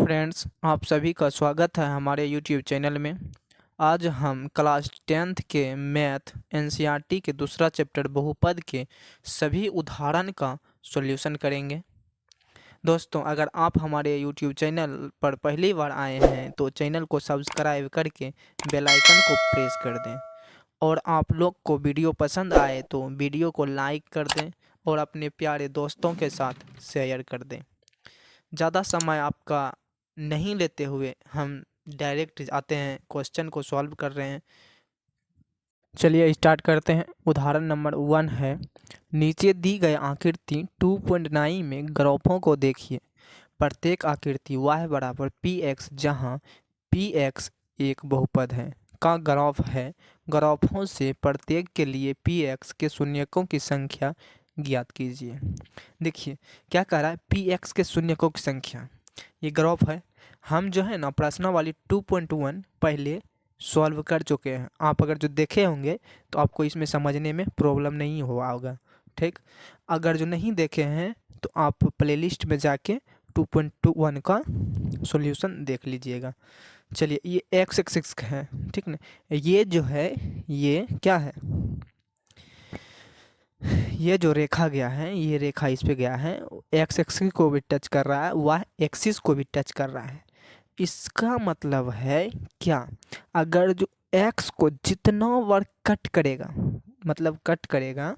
Friends, आप सभी का स्वागत है हमारे यूट्यूब चैनल में। आज हम क्लास 10th के मैथ एनसीईआरटी के दूसरा चैप्टर बहुपद के सभी उदाहरण का सॉल्यूशन करेंगे। दोस्तों, अगर आप हमारे यूट्यूब चैनल पर पहली बार आए हैं तो चैनल को सब्सक्राइब करके बेल आइकन को प्रेस कर दें और आप लोग को वीडियो पसंद आए तो वीडियो को लाइक कर दें और अपने प्यारे दोस्तों के साथ शेयर कर दें। ज़्यादा समय आपका नहीं लेते हुए हम डायरेक्ट आते हैं, क्वेश्चन को सॉल्व कर रहे हैं। चलिए स्टार्ट करते हैं। उदाहरण नंबर 1 है, नीचे दी गई आकृति 2.9 में ग्राफों को देखिए। प्रत्येक आकृति y बराबर px जहाँ px एक बहुपद है का ग्राफ है। ग्राफों से प्रत्येक के लिए px के शून्यकों की संख्या ज्ञात कीजिए। देखिए क्या कह रहा है, px के शून्यकों की संख्या। ये ग्राफ है। हम जो है ना प्रश्नावली 2.1 पहले सॉल्व कर चुके हैं। आप अगर जो देखे होंगे तो आपको इसमें समझने में प्रॉब्लम नहीं हुआ होगा, ठीक। अगर जो नहीं देखे हैं तो आप प्लेलिस्ट में जाके 2.21 का सॉल्यूशन देख लीजिएगा। चलिए ये एक्स एक्सिस है, ठीक ना। ये जो है ये क्या है, ये जो रेखा गया है, ये रेखा इस पे गया है, एक्स एक्सिस को भी टच कर रहा है, वाई एक्सिस को भी टच कर रहा है। इसका मतलब है क्या, अगर जो एक्स को जितना बार कट करेगा, मतलब कट करेगा,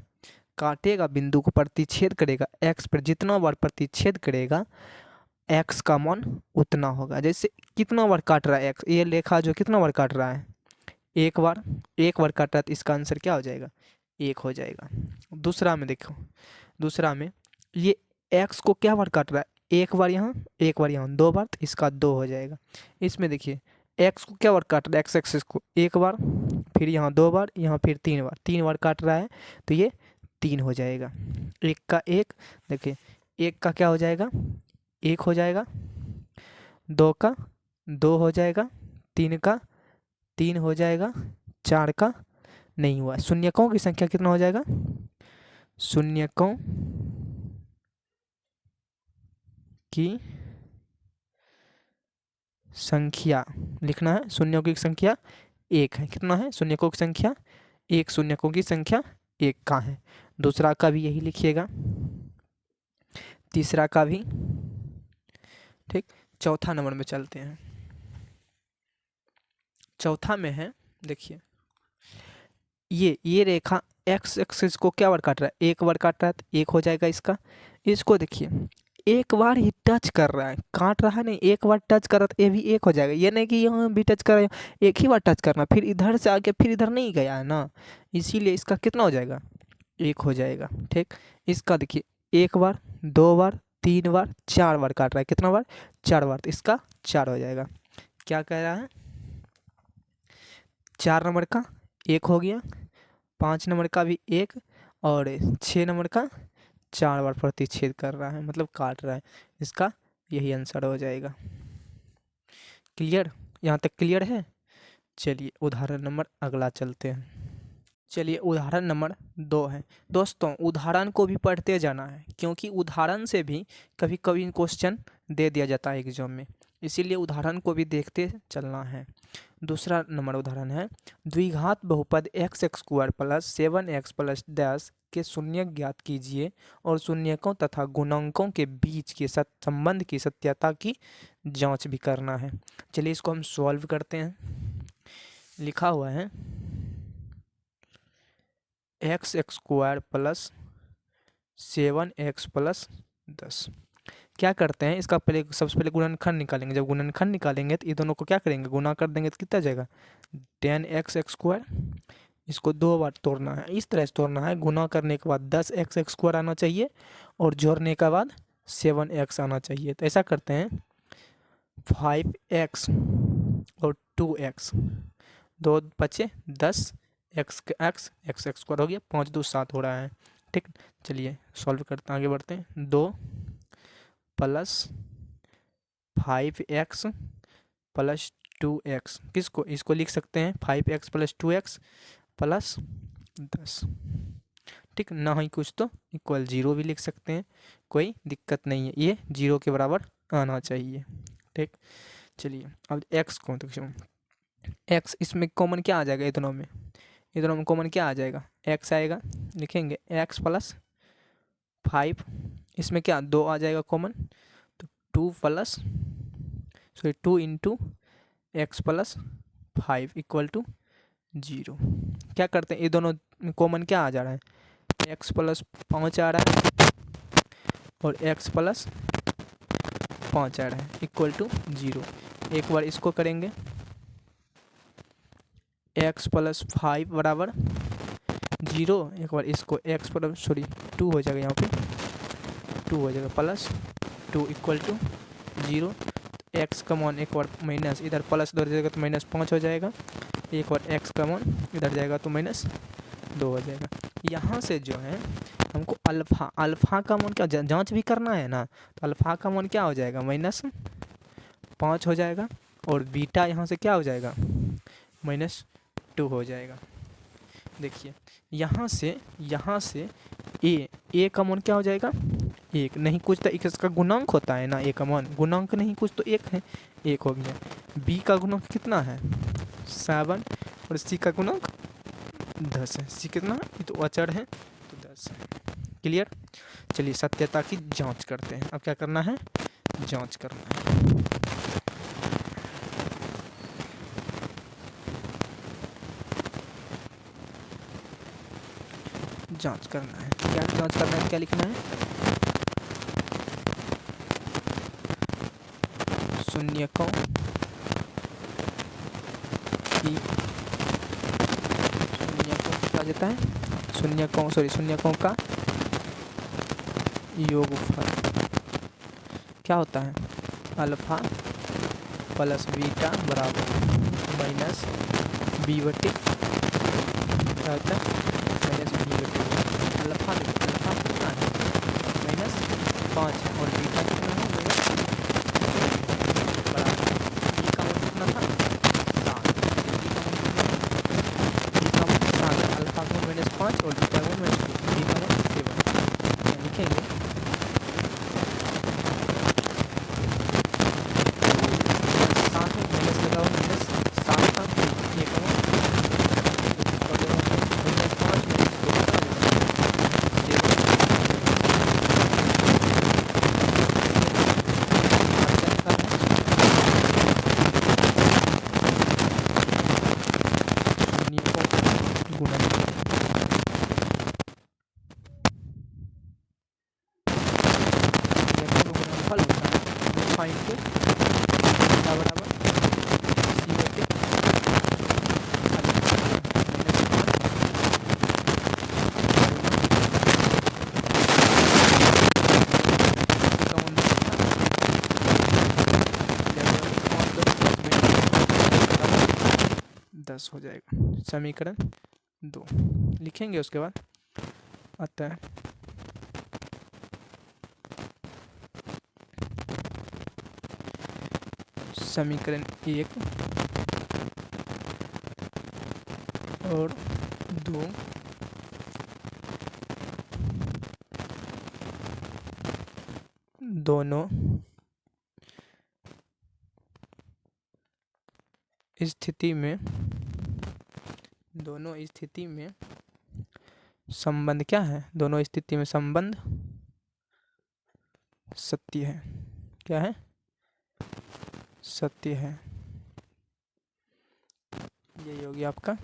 काटेगा, बिंदु को प्रतिच्छेद करेगा, एक्स पर जितना बार प्रतिच्छेद करेगा एक्स का मान उतना होगा। जैसे कितना बार काट रहा है एक्स, ये रेखा जो कितना बार काट रहा है, एक बार काट रहा है, तो इसका आंसर क्या हो जाएगा, 1 हो जाएगा। दूसरा में देखो, दूसरा में ये एक्स को क्या बार काट रहा है, एक बार यहाँ, एक बार यहाँ, 2 बार, तो इसका 2 हो जाएगा। इसमें देखिए एक्स को क्या बार काट रहा है, एक्स एक्सिस को एक बार, फिर यहाँ 2 बार, यहाँ फिर 3 बार काट रहा है, तो ये 3 हो जाएगा। एक का एक, देखिए एक का क्या हो जाएगा, 1 हो जाएगा, 2 का 2 हो जाएगा, 3 का 3 हो जाएगा, 4 का नहीं हुआ। शून्यकों की संख्या कितना हो जाएगा, शून्यकों की संख्या लिखना है, शून्यों की संख्या 1 है। कितना है, शून्यकों की संख्या 1, शून्यकों की संख्या 1 का है। दूसरा का भी यही लिखिएगा, तीसरा का भी, ठीक। चौथा नंबर में चलते हैं। चौथा में है, देखिए ये रेखा एक्स एक्सिस को क्या बार काट रहा है, एक बार काट रहा है, तो 1 हो जाएगा इसका। इसको देखिए एक बार ही टच कर रहा है, काट रहा है नहीं, एक बार टच कर रहा है, तो ये भी 1 हो जाएगा। ये नहीं कि यहाँ भी टच कर रहा है, एक ही बार टच करना, फिर इधर से आके फिर इधर नहीं गया है ना, इसीलिए इसका कितना हो जाएगा, 1 हो जाएगा, ठीक। इसका देखिए 1 बार, 2 बार, 3 बार, 4 बार काट रहा है, कितना बार, 4 बार, तो इसका 4 हो जाएगा। क्या कह रहा है, 4 नंबर का 1 हो गया, 5 नंबर का भी 1, और 6 नंबर का 4 बार प्रतिच्छेद कर रहा है, मतलब काट रहा है। इसका यही आंसर हो जाएगा। क्लियर, यहाँ तक क्लियर है। चलिए उदाहरण नंबर अगला चलते हैं। चलिए उदाहरण नंबर 2 है। दोस्तों उदाहरण को भी पढ़ते जाना है, क्योंकि उदाहरण से भी कभी कभी क्वेश्चन दे दिया जाता है एग्जाम में, इसीलिए उदाहरण को भी देखते चलना है। दूसरा नंबर उदाहरण है, द्विघात बहुपद x square plus 7x plus 10 के शून्यक ज्ञात कीजिए और शून्यकों तथा गुणांकों के बीच के संबंध की सत्यता की जांच भी करना है। चलिए इसको हम सॉल्व करते हैं। लिखा हुआ है x square plus 7x plus 10। क्या करते हैं, इसका पहले सबसे पहले गुणनखंड निकालेंगे। जब गुणनखंड निकालेंगे तो ये दोनों को क्या करेंगे, गुना कर देंगे, तो कितना जाएगा, 10x स्क्वायर। इसको 2 बार तोड़ना है, इस तरह से तोड़ना है। गुना करने के बाद 10x स्क्वायर आना चाहिए और जोड़ने के बाद 7x आना चाहिए। तो ऐसा करते हैं, 5x और 2x, 2 बचे 10, एक्स स्क्वायर हो गया, 5 2 7 हो रहा है, ठीक। चलिए सॉल्व करते हैं, आगे बढ़ते हैं। 2 प्लस 5x प्लस 2x, किसको, इसको लिख सकते हैं 5x प्लस 2x प्लस 10, ठीक। ना ही कुछ तो इक्वल 0 भी लिख सकते हैं, कोई दिक्कत नहीं है, ये 0 के बराबर आना चाहिए, ठीक, चलिए अब एक्स को देखिए, एक्स इसमें कॉमन क्या आ जाएगा, ये दोनों में कॉमन क्या आ जाएगा, एक्स आएगा, लिखेंगे एक्स प्लस 5, इसमें क्या 2 आ जाएगा कॉमन, तो 2 into x plus 5 equal to 0। क्या करते हैं, ये दोनों कॉमन क्या आ जा रहा है, एक्स प्लस 5 आ रहा है और एक्स प्लस 5 आ रहा है इक्वल टू 0। एक बार इसको करेंगे, एक्स प्लस 5 बराबर 0, एक बार इसको एक्स प्लस 2 हो जाएगा, यहाँ पे 2 हो जाएगा प्लस 2 इक्वल टू 0। एक्स का मान एक बार माइनस, इधर प्लस उधर जाएगा तो -5 हो जाएगा, एक बार एक्स का मान इधर जाएगा तो -2 हो जाएगा। यहाँ से जो है हमको अल्फ़ा का मान क्या जांच भी करना है ना, तो अल्फ़ा का मान क्या हो जाएगा, -5 हो जाएगा, और बीटा यहाँ से क्या हो जाएगा, -2 हो जाएगा। देखिए यहाँ से ए का मान क्या हो जाएगा, 1 नहीं कुछ तो इसका गुणांक होता है ना, ए का मान गुणांक नहीं कुछ तो 1 है, 1 हो गया। बी का गुणांक कितना है 7, और सी का गुणांक 10 है। सी कितना है, ये तो अचर है तो 10 है। क्लियर, चलिए सत्यता की जांच करते हैं। अब क्या करना है, जांच करना है। जांच करना है, क्या जांच करना है, क्या लिखना है, शून्यकों की क्या जाता है, शून्यकों का योगफल क्या होता है, अल्फ़ा प्लस बीटा बराबर माइनस बी बटे क्या होता है, -b/, अल्फ़ा कितना है -5 है, और बीटा कितना है बराबर, बी का मान कितना था 7, बी का मान 7 है, अल्फ़ा का मान -5 और बीटा का मान -2, बी का मान 7 लिखेंगे। हो जाएगा, समीकरण 2 लिखेंगे। उसके बाद आता है समीकरण 1 और 2 दोनों स्थिति में संबंध क्या है, दोनों स्थिति में संबंध सत्य है। क्या है, सत्य है। यही होगी आपका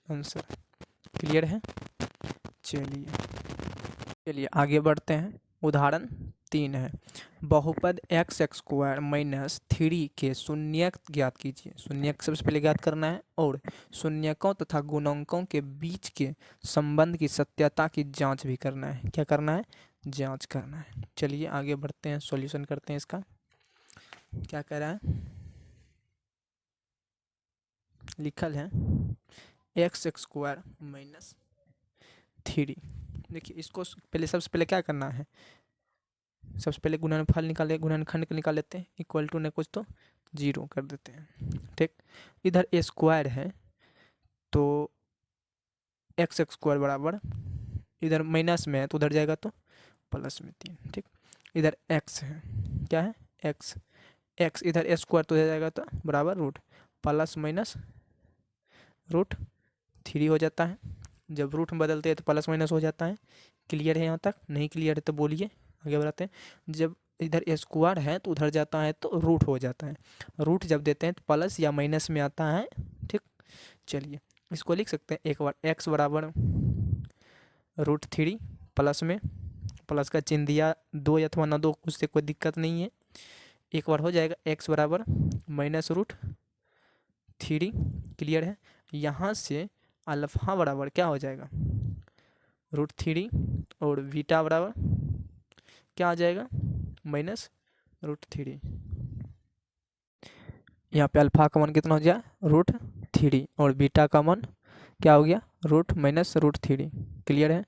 आंसर। क्लियर है, चलिए आगे बढ़ते हैं। उदाहरण 3 है, बहुपद x² माइनस 3 के शून्यक ज्ञात कीजिए। शून्यक सबसे पहले ज्ञात करना है, और शून्यकों तथा गुणकों के बीच के संबंध की सत्यता की जांच भी करना है। क्या करना है, जांच करना है। चलिए आगे बढ़ते हैं, सॉल्यूशन करते हैं इसका। क्या कह रहा है, लिखल है x² माइनस 3। देखिए इसको सबसे पहले क्या करना है, सबसे पहले गुणनफल निकाले, गुणनखंड का निकाल लेते हैं, इक्वल टू ने कुछ तो 0 कर देते हैं। ठीक, इधर A² है तो x² बराबर, इधर माइनस में है तो उधर जाएगा तो प्लस में 3। ठीक, इधर x है, क्या है x, एक्स इधर स्क्वायर तो हो जाएगा तो बराबर root plus minus root three हो जाता है। जब रूट में बदलते हैं तो प्लस माइनस हो जाता है। क्लियर है यहाँ तक? नहीं क्लियर है तो बोलिए, आगे बढ़ाते हैं। जब इधर स्क्वायर है तो उधर जाता है तो रूट हो जाता है। रूट जब देते हैं तो प्लस या माइनस में आता है। ठीक, चलिए इसको लिख सकते हैं एक बार, एक्स बराबर रूट थ्री प्लस में प्लस का चिन्ह दिया, दो अथवा ना दो उससे कोई दिक्कत नहीं है। एक बार हो जाएगा एक्स बराबर माइनस रूट थ्री। क्लियर है? यहाँ से अल्फा बराबर क्या हो जाएगा रूट थ्री और बीटा बराबर क्या आ जाएगा माइनस रूट थ्री। यहाँ पे अल्फा का मान कितना हो गया रूट थ्री और बीटा का मान क्या हो गया root minus root three. Clear है?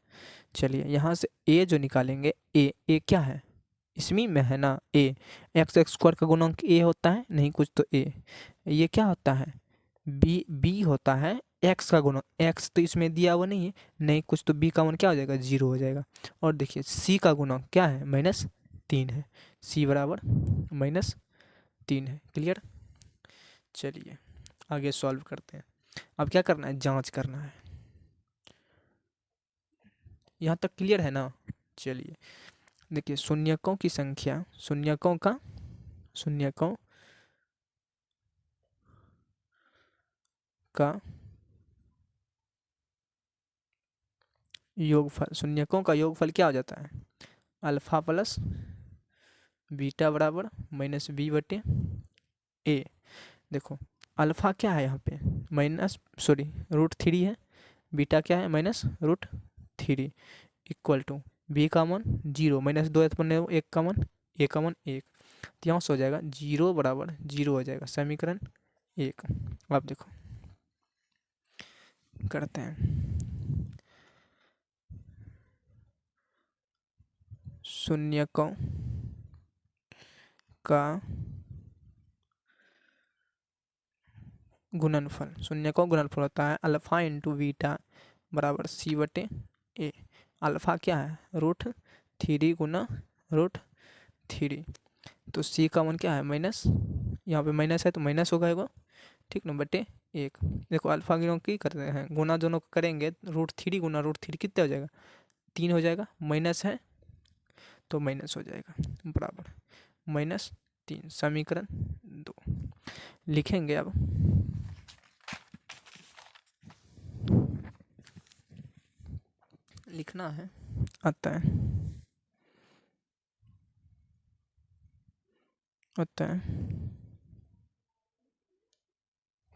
चलिए यहाँ से ए जो निकालेंगे, ए क्या है इसमें में है ना, ए एक्स स्क्वायर का गुणांक ए होता है, नहीं कुछ तो ए। ये क्या होता है बी होता है एक्स का गुणा, एक्स तो इसमें दिया हुआ नहीं है, नहीं कुछ तो बी का मान क्या हो जाएगा जीरो हो जाएगा। और देखिए सी का गुणा क्या है माइनस तीन है, सी बराबर माइनस तीन है। क्लियर? चलिए आगे सॉल्व करते हैं। अब क्या करना है जांच करना है। यहाँ तक क्लियर है ना? चलिए देखिए शून्यकों की संख्या, शून्यकों का योगफल, शून्यकों का योगफल क्या हो जाता है अल्फा प्लस बीटा बराबर माइनस बी बटे ए। देखो अल्फा क्या है यहाँ पे माइनस सॉरी रूट थ्री है, बीटा क्या है minus root three equal to b का मान जीरो माइनस दो बने एक का मान ए का मान एक, तो यहाँ से हो जाएगा जीरो बराबर जीरो हो जाएगा समीकरण एक। अब देखो करते हैं शून्यकों का गुणनफल, शून्यकों का गुणनफल होता है अल्फा इंटू बीटा बराबर सी बटे ए। अल्फा क्या है रूट थ्री गुना रूट थ्री, तो सी का मान क्या है माइनस, यहाँ पे माइनस है तो माइनस होगा एगो, ठीक ना बटे एक। देखो अल्फा गिनो की करते हैं गुना, दोनों को करेंगे रूट थ्री गुना रूट थ्री कितना हो जाएगा तीन हो जाएगा, माइनस है तो माइनस हो जाएगा बराबर माइनस तीन समीकरण दो। लिखेंगे अब लिखना है आता है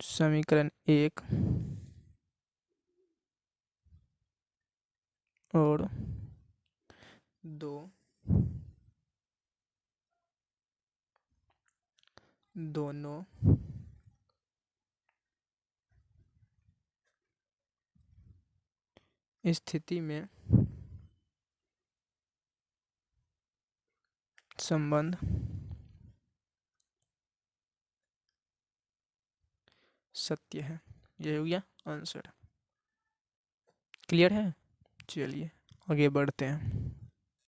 समीकरण एक और दो दोनों स्थिति में संबंध सत्य है। ये हो गया आंसर। क्लियर है? चलिए आगे बढ़ते हैं।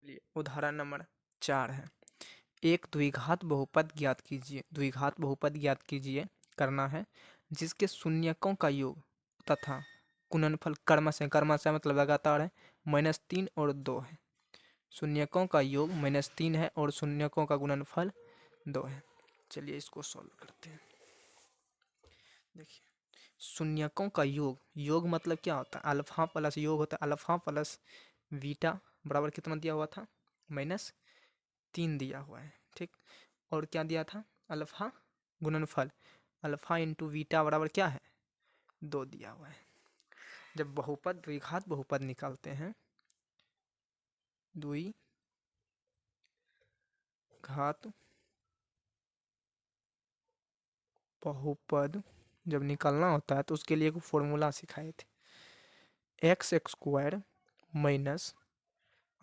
चलिए उदाहरण नंबर 4 है, एक द्विघात बहुपद ज्ञात कीजिए, द्विघात बहुपद ज्ञात कीजिए करना है जिसके शून्यकों का योग तथा गुणनफल कर्मशः मतलब लगातार है माइनस तीन और दो है। शून्यकों का योग माइनस तीन है और शून्यकों का गुणनफल दो है। चलिए इसको सॉल्व करते हैं। देखिए शून्यकों का योग, योग मतलब क्या होता है अल्फा प्लस योग होता है अल्फा प्लस बीटा बराबर कितना दिया हुआ था माइनस तीन दिया हुआ है। ठीक, और क्या दिया था अल्फा गुणनफल अल्फा इंटू बीटा बराबर क्या है दो दिया हुआ है। जब बहुपद द्विघात बहुपद निकालते हैं, द्विघात बहुपद जब निकालना होता है तो उसके लिए एक फॉर्मूला सिखाए थे, x square minus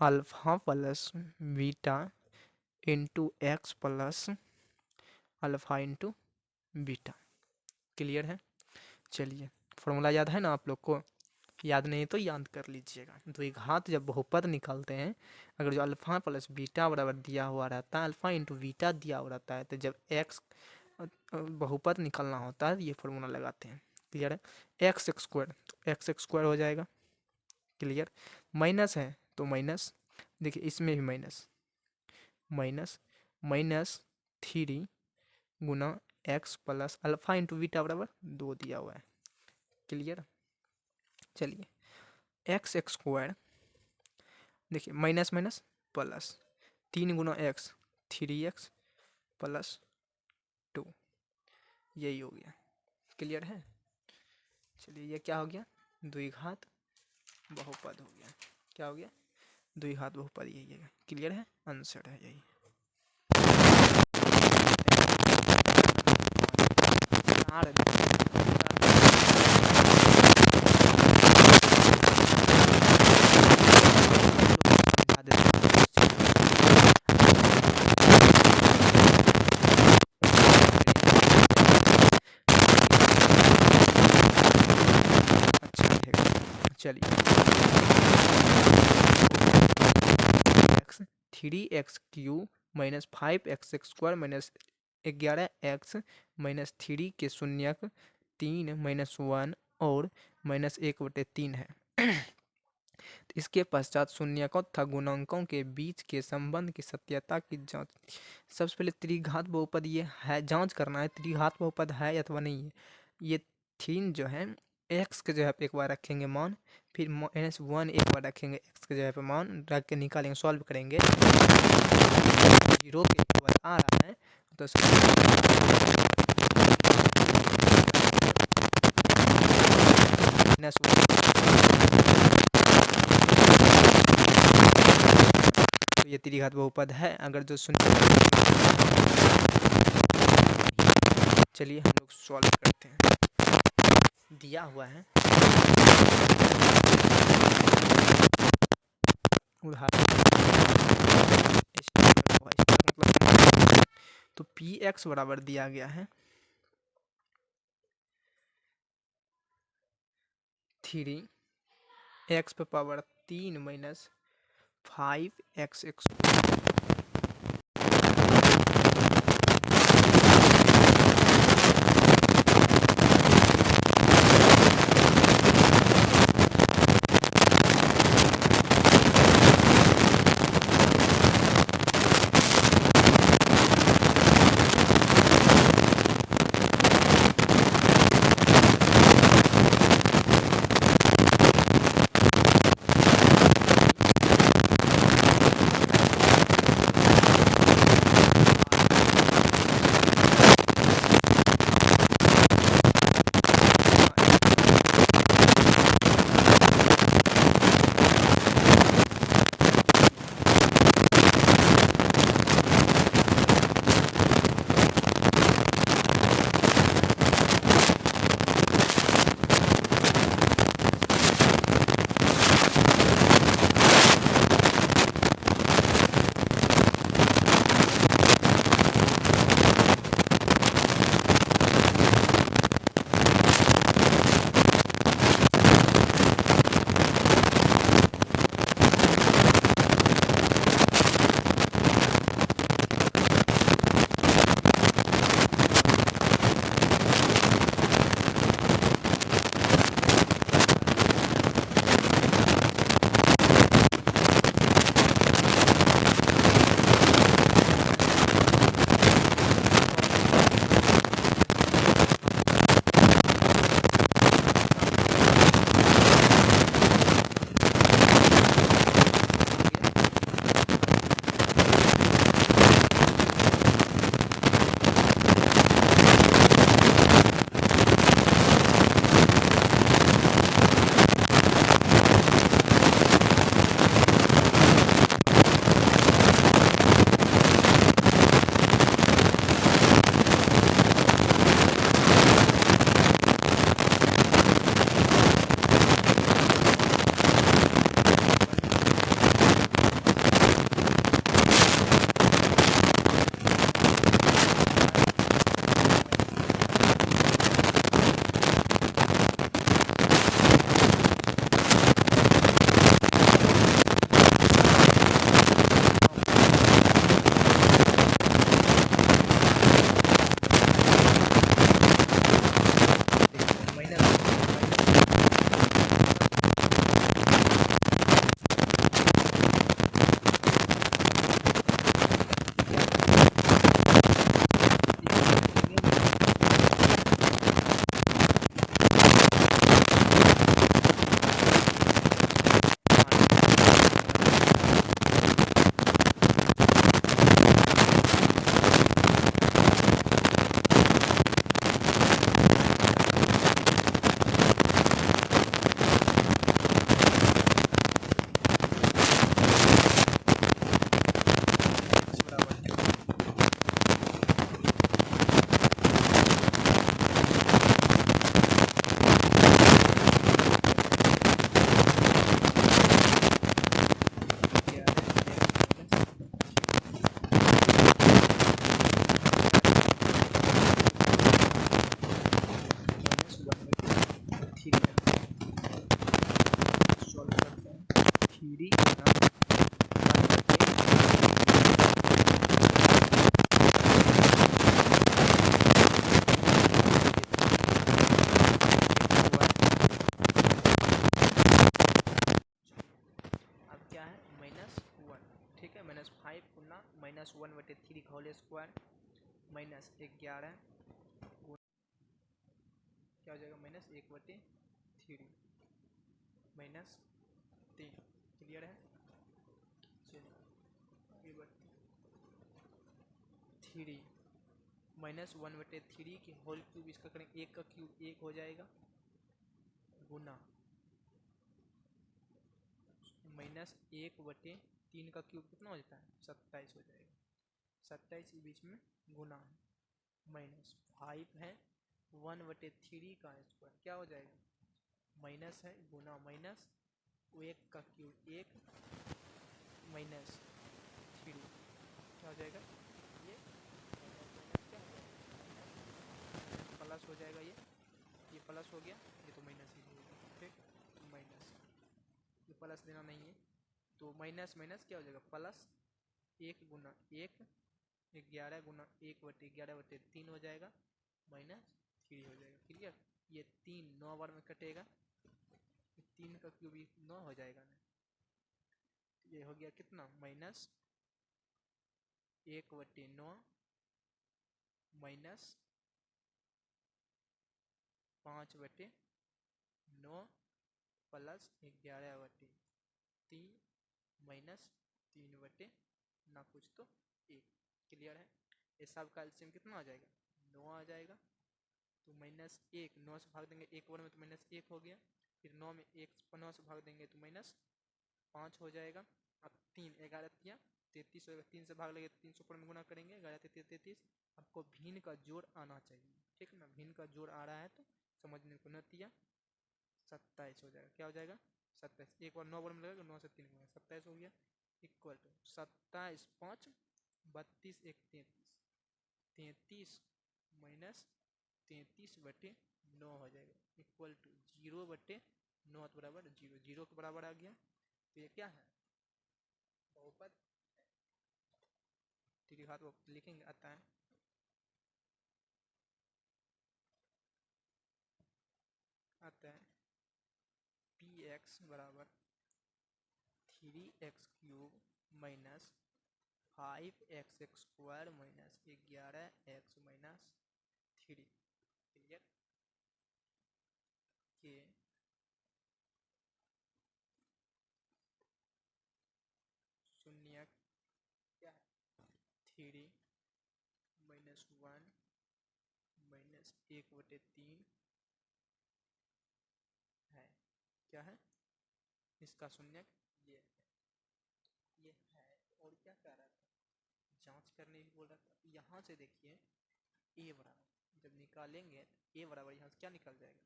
alpha plus beta into x plus alpha into beta. Clear है? चलिए फॉर्मूला याद है ना आप लोग को, याद नहीं तो याद कर लीजिएगा। द्विघात जब बहुपद निकालते हैं, अगर जो अल्फा प्लस बीटा बराबर दिया हुआ रहता है, अल्फा इंटू बीटा दिया हुआ रहता है, तो जब एक्स बहुपद निकालना होता है ये फॉर्मूला लगाते हैं। क्लियर है? एक्स स्क्वायर, तो एक्स स्क्वायर हो जाएगा। क्लियर? माइनस है तो माइनस, देखिए इसमें भी माइनस, माइनस माइनस 3 गुना x plus alpha into beta बराबर 2 दिया हुआ है। क्लियर? चलिए एक्स स्क्वायर, देखिए माइनस माइनस प्लस 3 गुना एक्स 3x प्लस 2, यही हो गया। क्लियर है? चलिए ये क्या हो गया? द्विघात बहुपद हो गया। क्या हो गया? द्विघात बहुपद, यही है। क्लियर है? आंसर है यही। चलिए three x Q minus 5x square minus 11x minus 3 के शून्यक 3 माइनस 1 और माइनस 1/3 है। तो इसके पश्चात शून्यकों तथा गुणांकों के बीच के संबंध की सत्यता की जांच। सबसे पहले त्रिघात बहुपद ये है, जांच करना है त्रिघात बहुपद है अथवा नहीं है। ये 3 जो है एक्स के जगह पे एक बार रखेंगे मान, फिर -1 एक बार रखेंगे एक्स के जगह पे मान, रख के निकालेंगे, सॉल्व करेंगे। 0 के इक्वल आ रहा है तो तो ये त्रिघात बहुपद है। अगर जो शून्य, चलिए हम लोग सॉल्व करते हैं। दिया हुआ है उदाहरण, तो px बराबर दिया गया है 3x पे power 3 minus 5x whole square minus 11 क्या हो जाएगा -1/3 -3। क्लियर है। चलिए आगे बढ़ते हैं। 3 -1/3 की होल क्यूब, इसका करेंगे 1 का क्यूब 1 हो जाएगा गुना -1/3 का क्यूब कितना हो जाता है 27 हो जाएगा। 27 के बीच में गुना है -5 है 1/3 का स्क्वायर क्या हो जाएगा माइनस है गुना माइनस 1 का क्यूब 1 -3 क्या हो जाएगा ये माइनस क्या हो जाएगा प्लस हो जाएगा ये प्लस हो गया ये तो माइनस ही होगा। ठीक माइनस ये प्लस देना नहीं है तो माइनस माइनस क्या हो जाएगा प्लस 1 गुना 1 11 गुना 1/11/3 हो जाएगा -3 हो जाएगा। क्लियर। ये 3 9 बार में कटेगा 3 का क्यूब 9 हो जाएगा ना। ये हो गया कितना -1/9 -5/9 प्लस 11/3 -3/, ना कुछ तो 1। क्लियर है। ये सब का एलसीएम कितना आ जाएगा 9 आ जाएगा। तो -1 9 से भाग देंगे 1 बार में तो -1 हो गया। फिर 9 में 1 9 से भाग देंगे तो -5 हो जाएगा। अब 3 11 तिया 33 होगा। 3 से भाग लेंगे 300 पर में गुना करेंगे 11 33 33। आपको भिन्न का जोड़ आना चाहिए। ठीक ना। भिन्न का जोड़ आ रहा है तो समझने को न तिया 27 हो जाएगा। क्या हो जाएगा 27। एक बार 9 बार में लगेगा 9 से 3 गुना 27 हो गया इक्वल टू 27 5 32 1 33 33 -33/9 हो जाएगा इक्वल टू 0/9 बराबर 0 0 के बराबर आ गया। तो ये क्या है बहुपद। त्रिघात बहुपद लिखेंगे आता है px बराबर 3x³ minus 5x² minus 11x minus 3। Clear. के शून्य क्या है 3 -1 -1/3 है। क्या है इसका शून्य ये है। और क्या कह रहा था जांच करने भी बोल रहा था। यहाँ से देखिए a बराबर जब निकालेंगे a बराबर यहाँ से क्या निकल जाएगा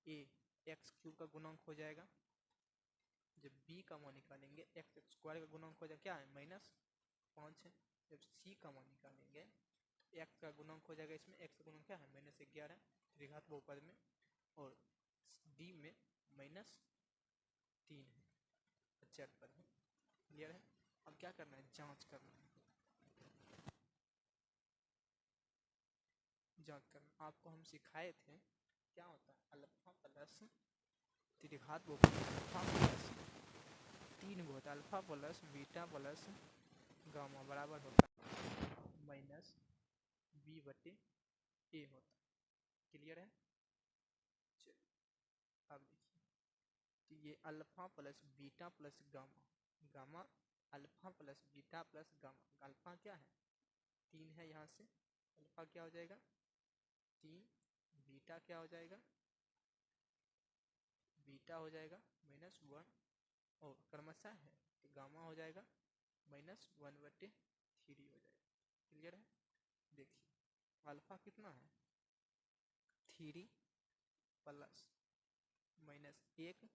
a x³ का गुणांक हो जाएगा। जब b का मान निकालेंगे x² का गुणांक हो जाएगा क्या है -5 है। जब c का मान निकालेंगे x का गुणांक हो जाएगा। इसमें x का गुणांक क्या है -11 त्रिघात बहुपद में। और d में -3 है अचर पद है। क्लियर है। अब क्या करना है जांच करना है। जांच करना आपको हम सिखाए थे क्या होता है अल्फा प्लस त्रिघात बहुपद अल्फा प्लस 3 होता है alpha plus beta plus gamma बराबर होता है -b/a होता है। क्लियर है। चलिए अब देखिए तो ये alpha plus beta plus gamma gamma alpha plus beta plus gamma. Alpha क्या है 3 है। यहाँ से अल्फा क्या हो जाएगा 3 बीटा क्या हो जाएगा बीटा हो जाएगा -1 और क्रमशः है तो गामा हो जाएगा -1/3 हो जाएगा। क्लियर है। देखिए अल्फा कितना है 3 प्लस -1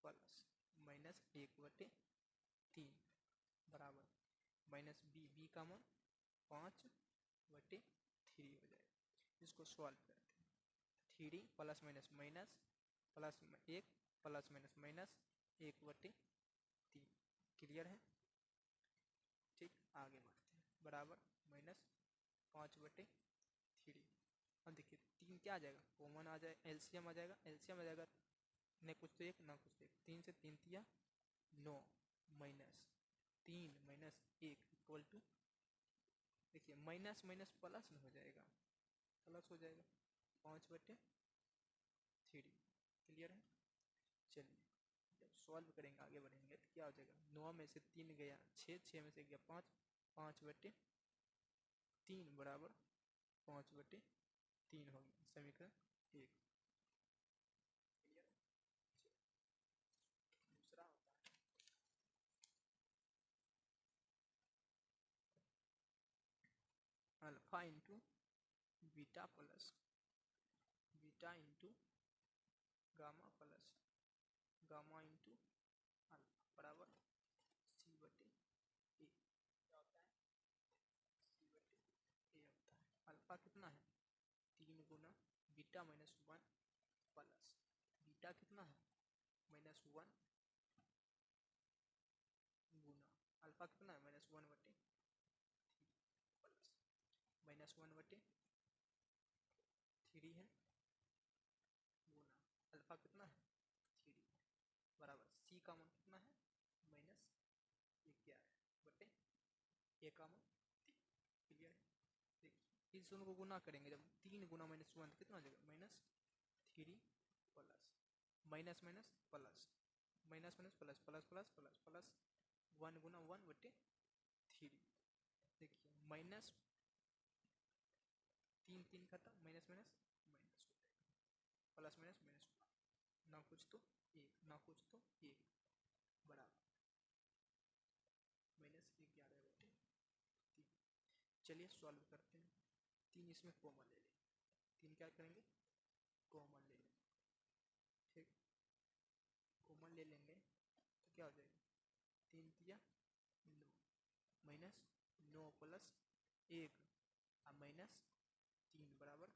प्लस -1/3 बराबर -b का मान 5/3 हो जाएगा। इसको सॉल्व करते हैं 3 plus minus minus plus 1 plus minus minus 1/3। Clear है। ठीक आगे बढ़ते हैं बराबर -5/3। अब देखिए 3 क्या आ जाएगा कॉमन आ जाए एलसीएम आ जाएगा। एलसीएम आ जाएगा न कुछ तो 1 ना कुछ तो 1। 3 से 3 तिया 9 -3 -1 इक्वल टू देखिए माइनस माइनस प्लस में हो जाएगा, प्लस हो जाएगा 5/3। क्लियर है। चलिए जब सॉल्व करेंगे आगे बढ़ेंगे तो क्या हो जाएगा, 9 में से 3 गया 6, 6 में से गया 5, 5/3 बराबर 5/3 हो गया समीकरण 1। दूसरा होता है alpha into beta plus beta into gamma plus gamma into alpha बराबर C/A। क्या होता है, C/A होता है। अल्फा कितना है 3 गुना बीटा -1 प्लस बीटा कितना है -1 गुना अल्फा कितना है -1/3 प्लस -1/3 है गुना अल्फा कितना है 3 बराबर C का मान कितना है -11/A का मान 3। क्लियर है। देखिए इस दोनों को गुना करेंगे, जब 3 गुना -1 तो कितना हो जाएगा -3 plus minus minus plus minus minus plus plus plus plus plus 1 गुना 1/3। देखिए माइनस 3 3 खत्म, माइनस माइनस माइनस हो जाएगा, प्लस माइनस माइनस हुआ, ना कुछ तो 1 ना कुछ तो 1 बराबर -11/3। चलिए सॉल्व करते हैं। 3 इसमें कॉमन ले लेंगे, 3 क्या करेंगे कॉमन ले लेंगे। ठीक कॉमन ले लेंगे तो क्या हो जाएगा 3 3 9 -9 प्लस 1 और -3 बराबर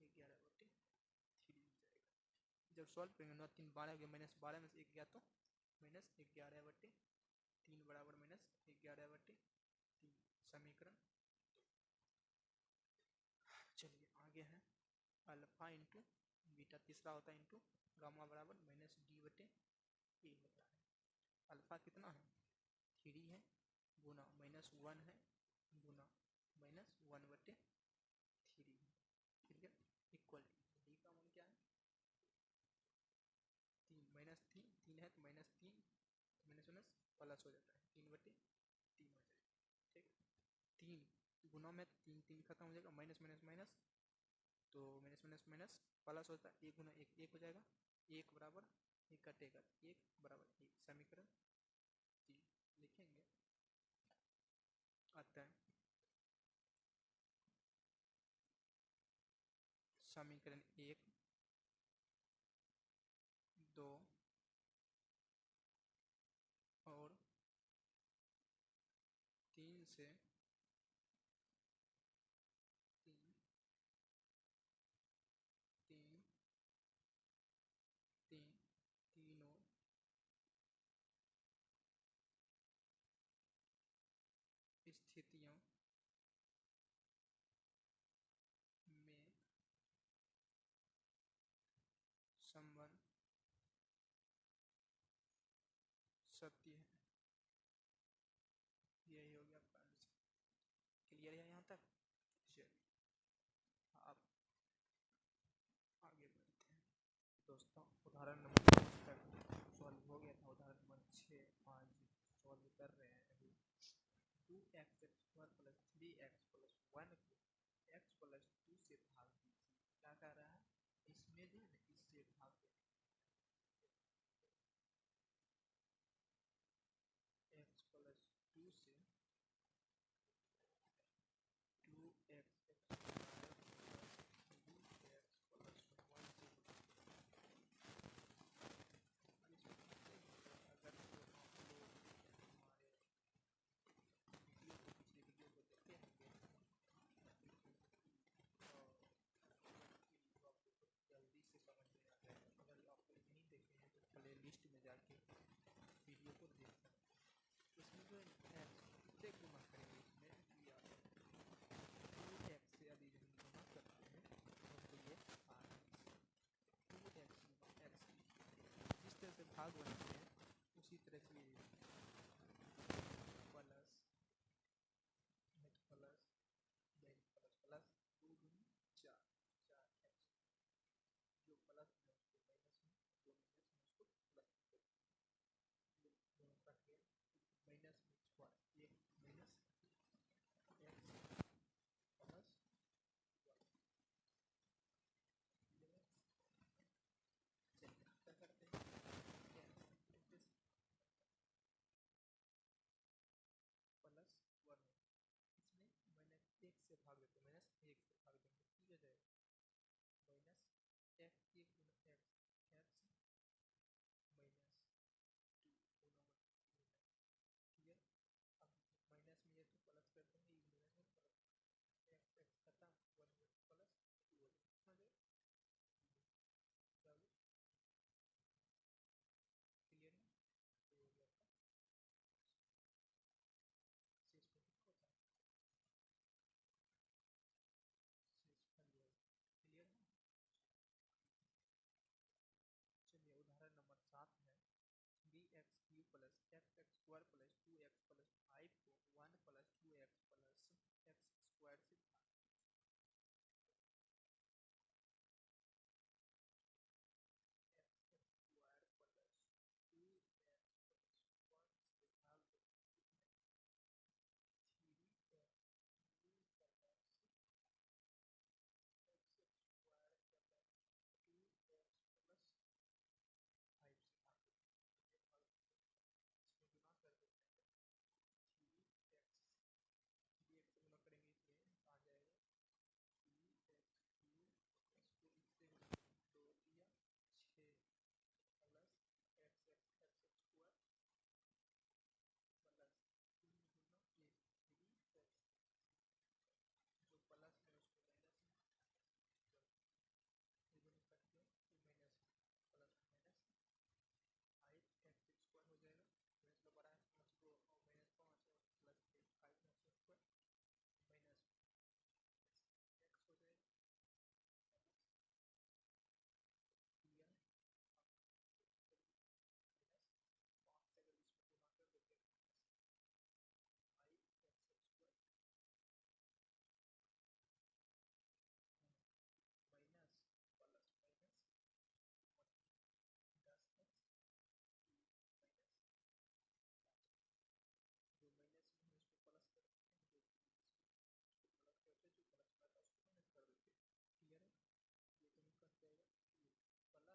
-11/3 हो जाएगा। जब सॉल्व करेंगे 9 3 12 गया, -12 में से 1 गया तो -11/3 बराबर -11/3 समीकरण। चलिए आगे है अल्फा इंटू बीटा, तीसरा होता है इंटू गामा बराबर -D/A होता है। अल्फा कितना है 3 है गुना -1 है गुना -1/3 है। ठीक है इक्वल डी का मान क्या है 3 -3 है तो -3 माइनस प्लस हो जाता है 3/3 हो जाएगा। ठीक 3 गुना में 3 3 खत्म हो जाएगा, माइनस माइनस माइनस तो माइनस माइनस माइनस प्लस होता है 1 गुना 1 1 हो जाएगा, 1 बराबर 1 कटेगा 1 बराबर 1 समीकरण 3 लिखेंगे। आता है समीकरण 1 2 और 3 से 3 3 3 तीनों स्थितियों में संबंध सत्य है। यही हो गया आपका आंसर। क्लियर है यहाँ तक। चलिए आप आगे बढ़ते हैं दोस्तों। उदाहरण नंबर 5 तक सॉल्व हो गया था, उदाहरण नंबर 6 आज सॉल्व कर रहे हैं। अभी 2x² प्लस 3x प्लस 1 को x प्लस 2 से भाग दीजिए। क्या कह रहा है इसमें जो है इससे भाग दें, x प्लस 2 से 2x² से समझ में आ जाएगा। अगर आप नहीं देखे हैं तो प्ले लिस्ट में जाके वीडियो को देख सकते हैं। इसमें जो है से गुना करेंगे, इसमें 2x से यदि हम गुना करते हैं तो ये 2x जिस तरह से भाग बनते हैं उसी तरह से plus x square plus 2x plus 5 को 1 plus 2x plus x square से भाग x square plus 2x plus 1 से भाग दो 3x plus x square plus 2x plus 5 से भाग दो इसमें गुना कर देते हैं 3x से गुना करेंगे इसलिए आ जाएगा 3x प्लस 2 इससे दो दिया 6 प्लस एक्स स्क्वायर प्लस 3 गुना 1 3x जो प्लस है उसको माइनस में करते हैं तो minus plus minus 5x square हो जाएगा माइनस का बड़ा है 5 को और माइनस 5 और प्लस 5 स्क्वायर माइनस एक्स हो जाएगा क्लियर माइनस 5 से अगर इसमें गुना कर देते हैं minus 5x square minus plus minus 10x minus जो माइनस में है उसको प्लस कर देते हैं जो इसको प्लस करते हैं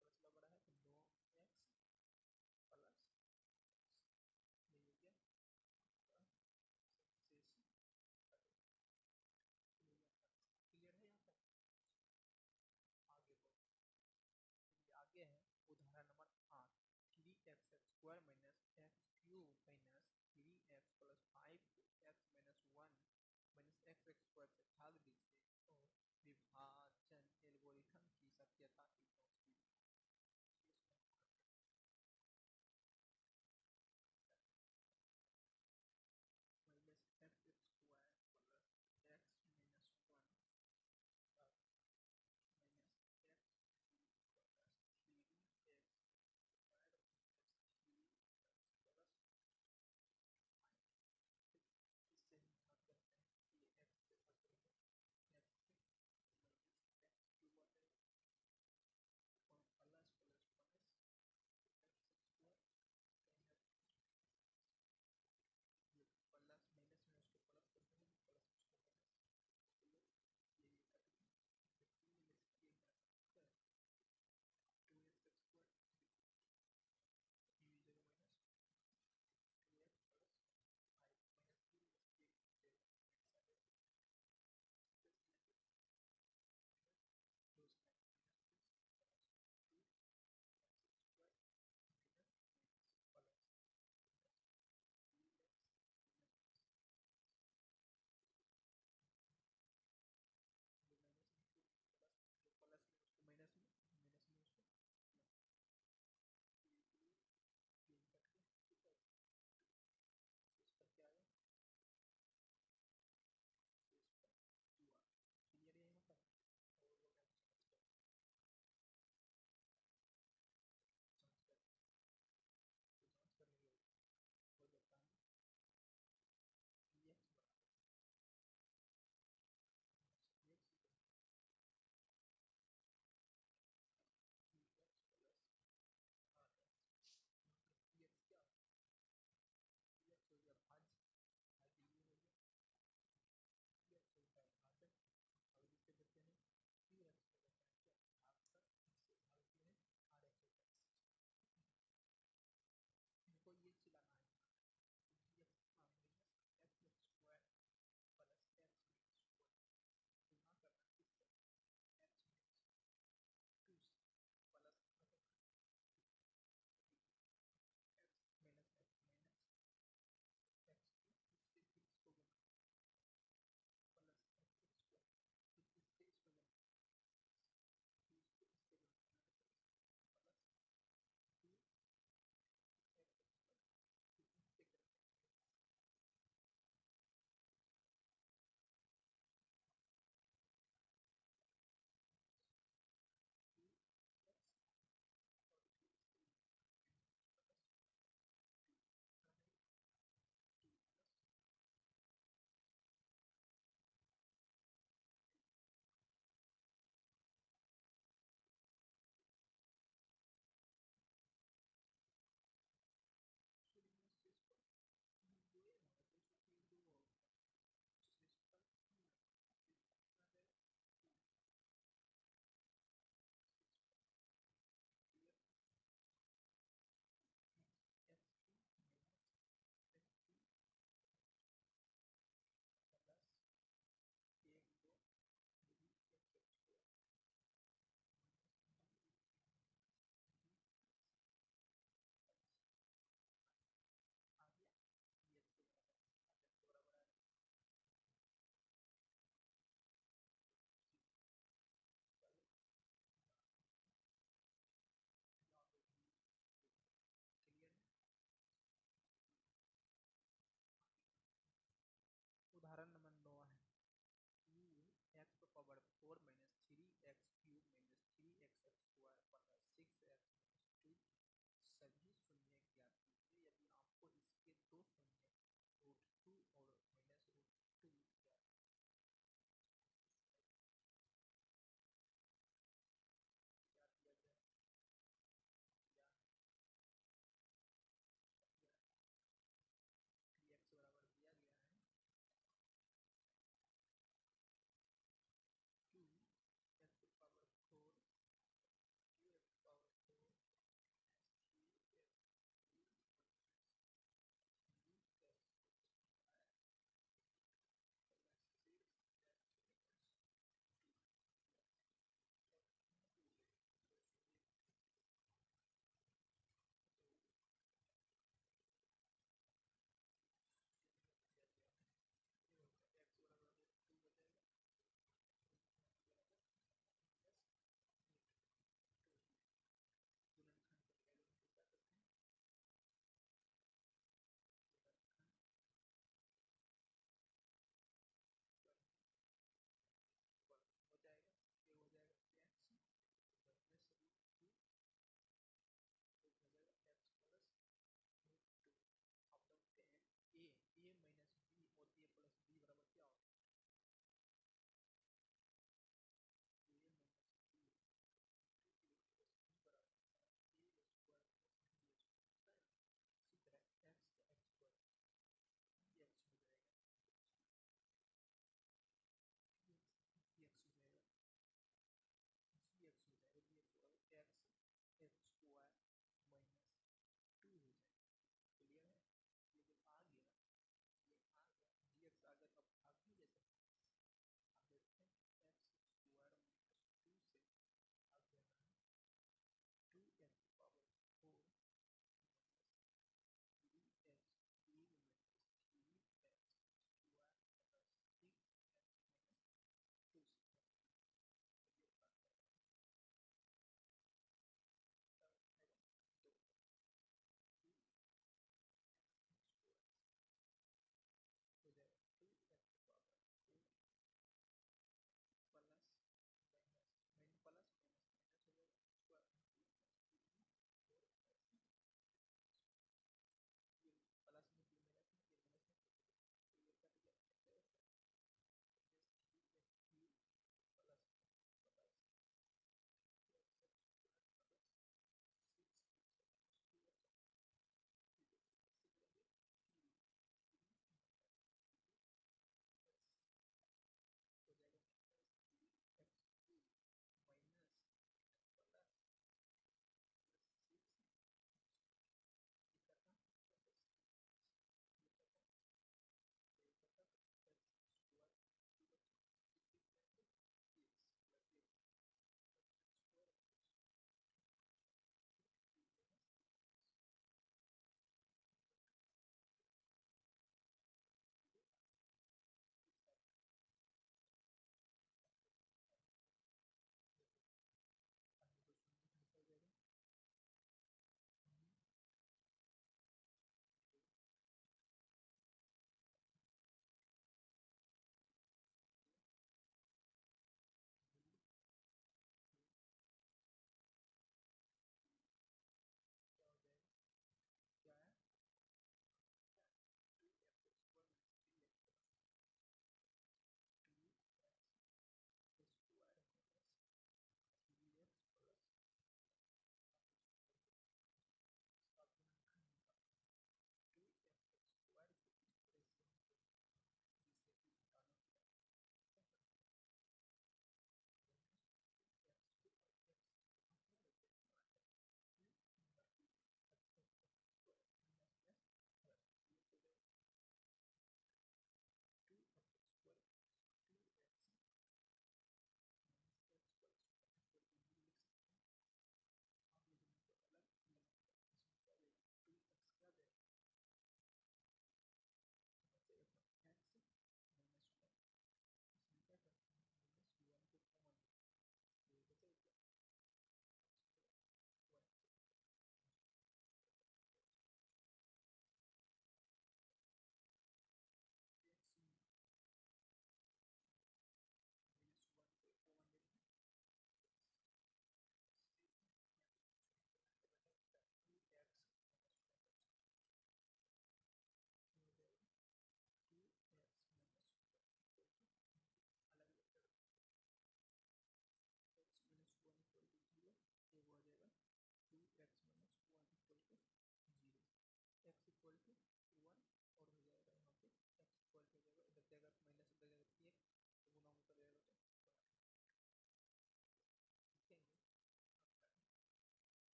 जो प्लस में था उसको माइनस कर देते हैं क्लियर है ये कहीं कट जाएगा ये प्लस प्लस लग रहा है तो 9x प्लस ये हो गया क्लियर है यहाँ तक आगे बढ़ो आगे है उदाहरण number 8 3x square minus x cube minus 3x plus 5 को x minus 1 minus x square से भाग दीजिए और विभाजन एल्गोरिथम की सत्यता की जांच कीजिए minus x square plus x minus 1 minus x plus 3x square minus 3x plus 5 इससे हम भाग करते हैं ये x से भाग करेंगे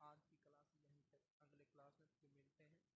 आज की क्लास यहीं तक, अगले क्लास में फिर मिलते हैं।